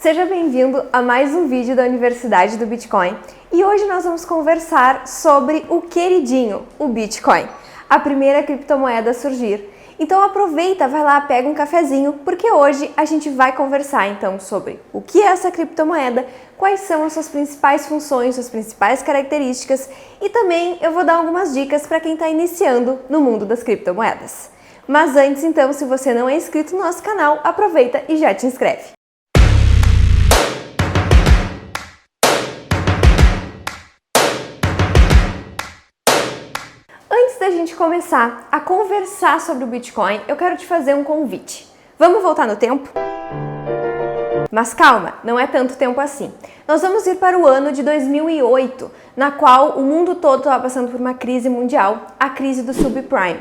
Seja bem-vindo a mais um vídeo da Universidade do Bitcoin e hoje nós vamos conversar sobre o queridinho, o Bitcoin, a primeira criptomoeda a surgir. Então aproveita, vai lá, pega um cafezinho, porque hoje a gente vai conversar então sobre o que é essa criptomoeda, quais são as suas principais funções, suas principais características e também eu vou dar algumas dicas para quem está iniciando no mundo das criptomoedas. Mas antes então, se você não é inscrito no nosso canal, aproveita e já te inscreve. Antes da gente começar a conversar sobre o Bitcoin, eu quero te fazer um convite. Vamos voltar no tempo? Mas calma, não é tanto tempo assim. Nós vamos ir para o ano de 2008, na qual o mundo todo estava passando por uma crise mundial, a crise do subprime.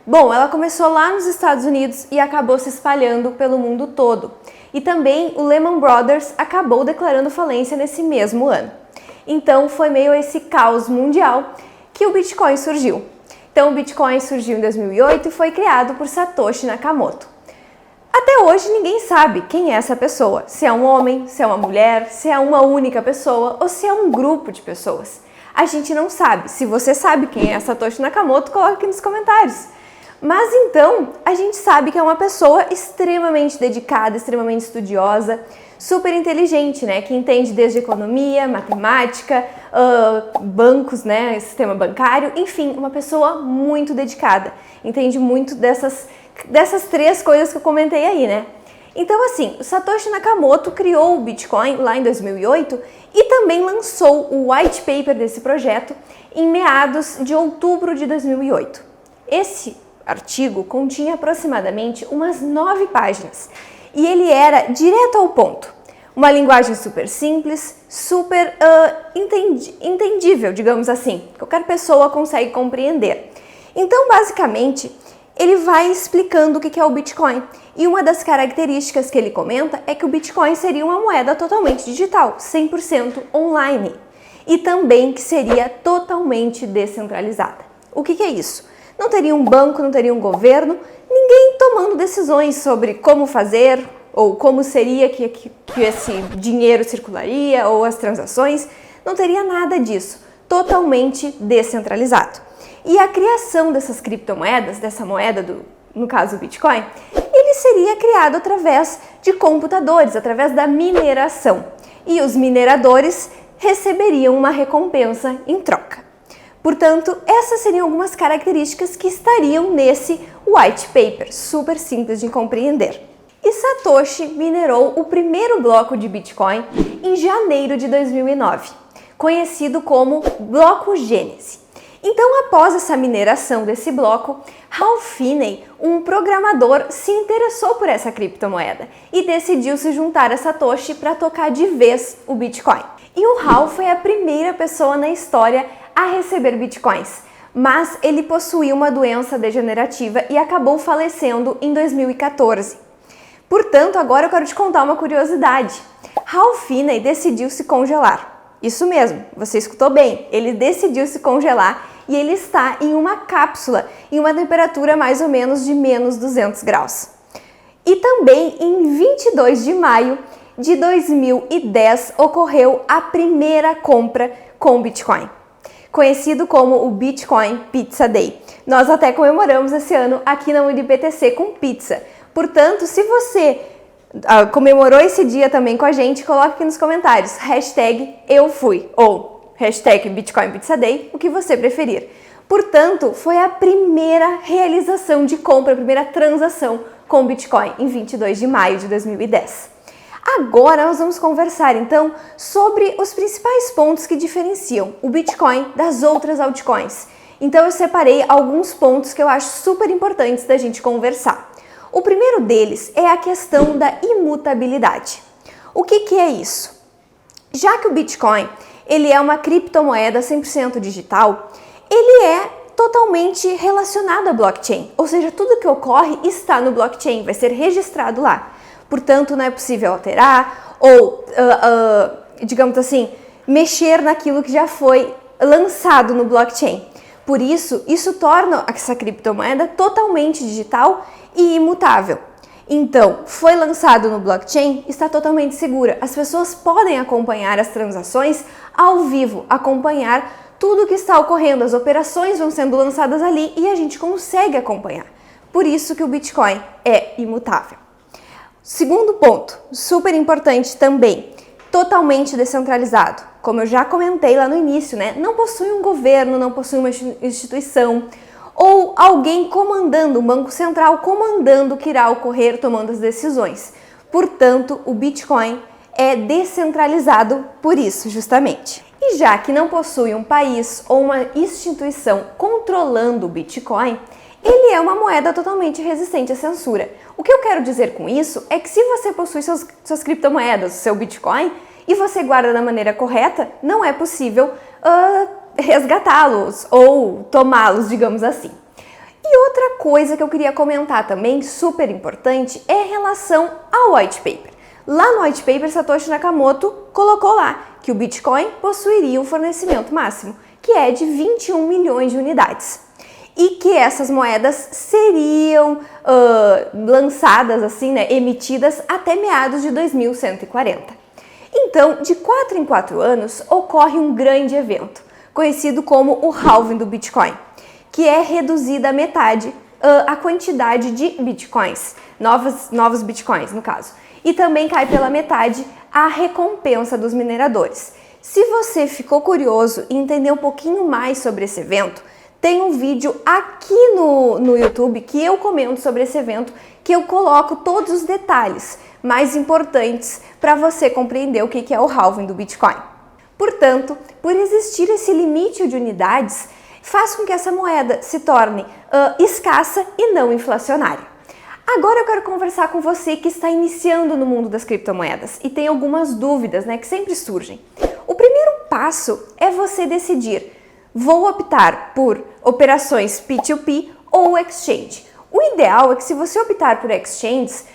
Bom, ela começou lá nos Estados Unidos e acabou se espalhando pelo mundo todo. E também o Lehman Brothers acabou declarando falência nesse mesmo ano. Então foi meio esse caos mundial que o Bitcoin surgiu. Então o Bitcoin surgiu em 2008 e foi criado por Satoshi Nakamoto. Até hoje ninguém sabe quem é essa pessoa, se é um homem, se é uma mulher, se é uma única pessoa ou se é um grupo de pessoas. A gente não sabe. Se você sabe quem é Satoshi Nakamoto, coloque aqui nos comentários. Mas então, a gente sabe que é uma pessoa extremamente dedicada, extremamente estudiosa, super inteligente, né? Que entende desde economia, matemática, bancos, né? Sistema bancário, enfim, uma pessoa muito dedicada. Entende muito dessas três coisas que eu comentei aí, né? Então, assim, o Satoshi Nakamoto criou o Bitcoin lá em 2008 e também lançou o white paper desse projeto em meados de outubro de 2008. Esse artigo continha aproximadamente umas 9 páginas e ele era direto ao ponto. Uma linguagem super simples, super entendível, digamos assim. Qualquer pessoa consegue compreender. Então, basicamente, ele vai explicando o que é o Bitcoin. E uma das características que ele comenta é que o Bitcoin seria uma moeda totalmente digital, 100% online. E também que seria totalmente descentralizada. O que é isso? Não teria um banco, não teria um governo, ninguém tomando decisões sobre como fazer ou como seria que esse dinheiro circularia ou as transações, não teria nada disso, totalmente descentralizado. E a criação dessas criptomoedas, dessa moeda, no caso o Bitcoin, ele seria criado através de computadores, através da mineração. E os mineradores receberiam uma recompensa em troca. Portanto, essas seriam algumas características que estariam nesse white paper, super simples de compreender. E Satoshi minerou o primeiro bloco de Bitcoin em janeiro de 2009, conhecido como bloco Gênese. Então, após essa mineração desse bloco, Hal Finney, um programador, se interessou por essa criptomoeda e decidiu se juntar a Satoshi para tocar de vez o Bitcoin. E o Hal foi a primeira pessoa na história a receber bitcoins, mas ele possuía uma doença degenerativa e acabou falecendo em 2014. Portanto, agora eu quero te contar uma curiosidade. Hal Finney decidiu se congelar. Isso mesmo, você escutou bem, ele decidiu se congelar e ele está em uma cápsula em uma temperatura mais ou menos de menos 200 graus. E também em 22 de maio de 2010 ocorreu a primeira compra com Bitcoin, conhecido como o Bitcoin Pizza Day. Nós até comemoramos esse ano aqui na UniBTC com pizza. Portanto, se você comemorou esse dia também com a gente, coloque aqui nos comentários, #EuFui ou #Bitcoin Pizza Day, o que você preferir. Portanto, foi a primeira realização de compra, a primeira transação com Bitcoin em 22 de maio de 2010. Agora nós vamos conversar então sobre os principais pontos que diferenciam o Bitcoin das outras altcoins. Então eu separei alguns pontos que eu acho super importantes da gente conversar. O primeiro deles é a questão da imutabilidade. O que é isso? Já que o Bitcoin ele é uma criptomoeda 100% digital, ele é totalmente relacionado à blockchain, ou seja, tudo que ocorre está no blockchain, vai ser registrado lá. Portanto, não é possível alterar ou, digamos assim, mexer naquilo que já foi lançado no blockchain. Por isso, isso torna essa criptomoeda totalmente digital e imutável. Então, foi lançado no blockchain, está totalmente segura. As pessoas podem acompanhar as transações ao vivo, acompanhar tudo o que está ocorrendo. As operações vão sendo lançadas ali e a gente consegue acompanhar. Por isso que o Bitcoin é imutável. Segundo ponto, super importante também, totalmente descentralizado. Como eu já comentei lá no início, né? Não possui um governo, não possui uma instituição ou alguém comandando, um banco central comandando o que irá ocorrer, tomando as decisões. Portanto, o Bitcoin é descentralizado por isso, justamente. E já que não possui um país ou uma instituição controlando o Bitcoin, ele é uma moeda totalmente resistente à censura. O que eu quero dizer com isso é que se você possui suas criptomoedas, o seu Bitcoin, e você guarda da maneira correta, não é possível resgatá-los ou tomá-los, digamos assim. E outra coisa que eu queria comentar também, super importante, é em relação ao white paper. Lá no white paper, Satoshi Nakamoto colocou lá que o Bitcoin possuiria um fornecimento máximo, que é de 21 milhões de unidades. E que essas moedas seriam lançadas, assim, né, emitidas até meados de 2140. Então, de 4 em 4 anos, ocorre um grande evento, conhecido como o halving do Bitcoin, que é reduzida a metade a quantidade de Bitcoins, novos Bitcoins no caso. E também cai pela metade a recompensa dos mineradores. Se você ficou curioso e entender um pouquinho mais sobre esse evento, tem um vídeo aqui no YouTube que eu comento sobre esse evento, que eu coloco todos os detalhes mais importantes para você compreender o que é o halving do Bitcoin. Portanto, por existir esse limite de unidades, faz com que essa moeda se torne escassa e não inflacionária. Agora eu quero conversar com você que está iniciando no mundo das criptomoedas e tem algumas dúvidas, né, que sempre surgem. O primeiro passo é você decidir: vou optar por operações P2P ou exchange. O ideal é que, se você optar por exchanges,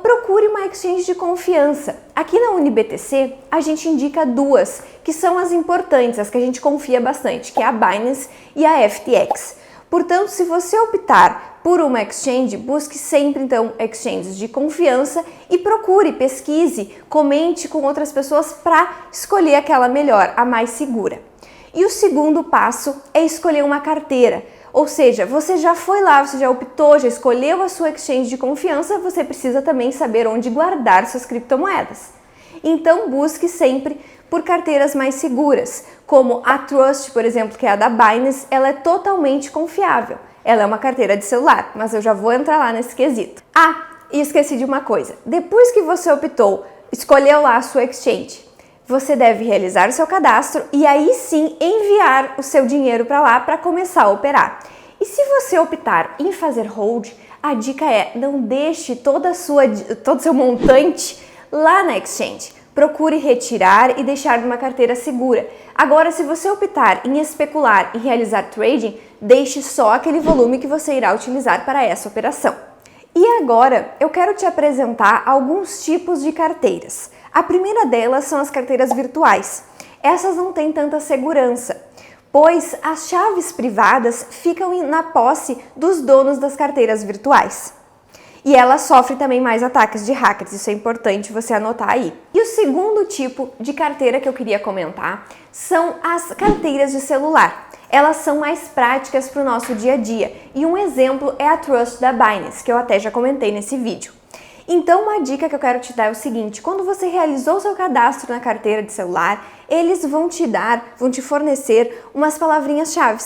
procure uma exchange de confiança. Aqui na UniBTC, a gente indica duas, que são as importantes, as que a gente confia bastante, que é a Binance e a FTX. Portanto, se você optar por uma exchange, busque sempre, então, exchanges de confiança e procure, pesquise, comente com outras pessoas para escolher aquela melhor, a mais segura. E o segundo passo é escolher uma carteira. Ou seja, você já foi lá, você já optou, já escolheu a sua exchange de confiança, você precisa também saber onde guardar suas criptomoedas. Então, busque sempre por carteiras mais seguras, como a Trust, por exemplo, que é a da Binance, ela é totalmente confiável. Ela é uma carteira de celular, mas eu já vou entrar lá nesse quesito. Ah, e esqueci de uma coisa. Depois que você optou, escolheu lá a sua exchange, você deve realizar o seu cadastro e aí sim enviar o seu dinheiro para lá para começar a operar. E se você optar em fazer hold, a dica é: não deixe todo o seu montante lá na exchange. Procure retirar e deixar numa carteira segura. Agora, se você optar em especular e realizar trading, deixe só aquele volume que você irá utilizar para essa operação. E agora eu quero te apresentar alguns tipos de carteiras. A primeira delas são as carteiras virtuais. Essas não têm tanta segurança, pois as chaves privadas ficam na posse dos donos das carteiras virtuais. E ela sofre também mais ataques de hackers, isso é importante você anotar aí. E o segundo tipo de carteira que eu queria comentar são as carteiras de celular. Elas são mais práticas para o nosso dia a dia. E um exemplo é a Trust da Binance, que eu até já comentei nesse vídeo. Então, uma dica que eu quero te dar é o seguinte: quando você realizou seu cadastro na carteira de celular, eles vão te fornecer umas palavrinhas-chave.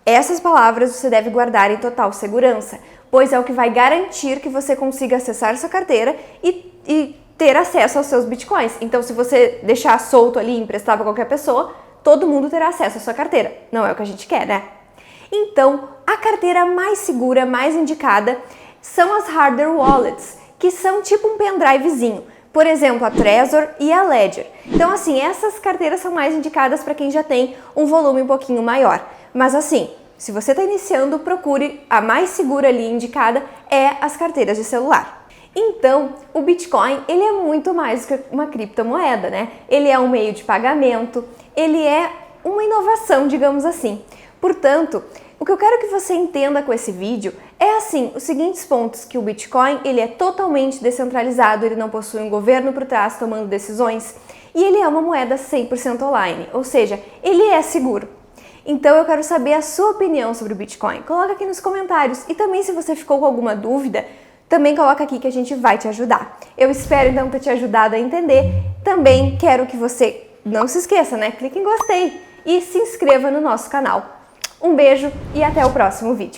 Essas palavras você deve guardar em total segurança, pois é o que vai garantir que você consiga acessar sua carteira e ter acesso aos seus bitcoins. Então, se você deixar solto ali e emprestar para qualquer pessoa, todo mundo terá acesso à sua carteira. Não é o que a gente quer, né? Então, a carteira mais segura, mais indicada, são as hardware wallets, que são tipo um pendrivezinho. Por exemplo, a Trezor e a Ledger. Então, assim, essas carteiras são mais indicadas para quem já tem um volume um pouquinho maior. Mas assim, se você está iniciando, procure a mais segura ali indicada é as carteiras de celular. Então, o Bitcoin, ele é muito mais que uma criptomoeda, né? Ele é um meio de pagamento, ele é uma inovação, digamos assim. Portanto, o que eu quero que você entenda com esse vídeo É assim, os seguintes pontos, que o Bitcoin ele é totalmente descentralizado, ele não possui um governo por trás tomando decisões e ele é uma moeda 100% online, ou seja, ele é seguro. Então eu quero saber a sua opinião sobre o Bitcoin. Coloca aqui nos comentários e também se você ficou com alguma dúvida, também coloca aqui que a gente vai te ajudar. Eu espero então ter te ajudado a entender. Também quero que você não se esqueça, né? Clique em gostei e se inscreva no nosso canal. Um beijo e até o próximo vídeo.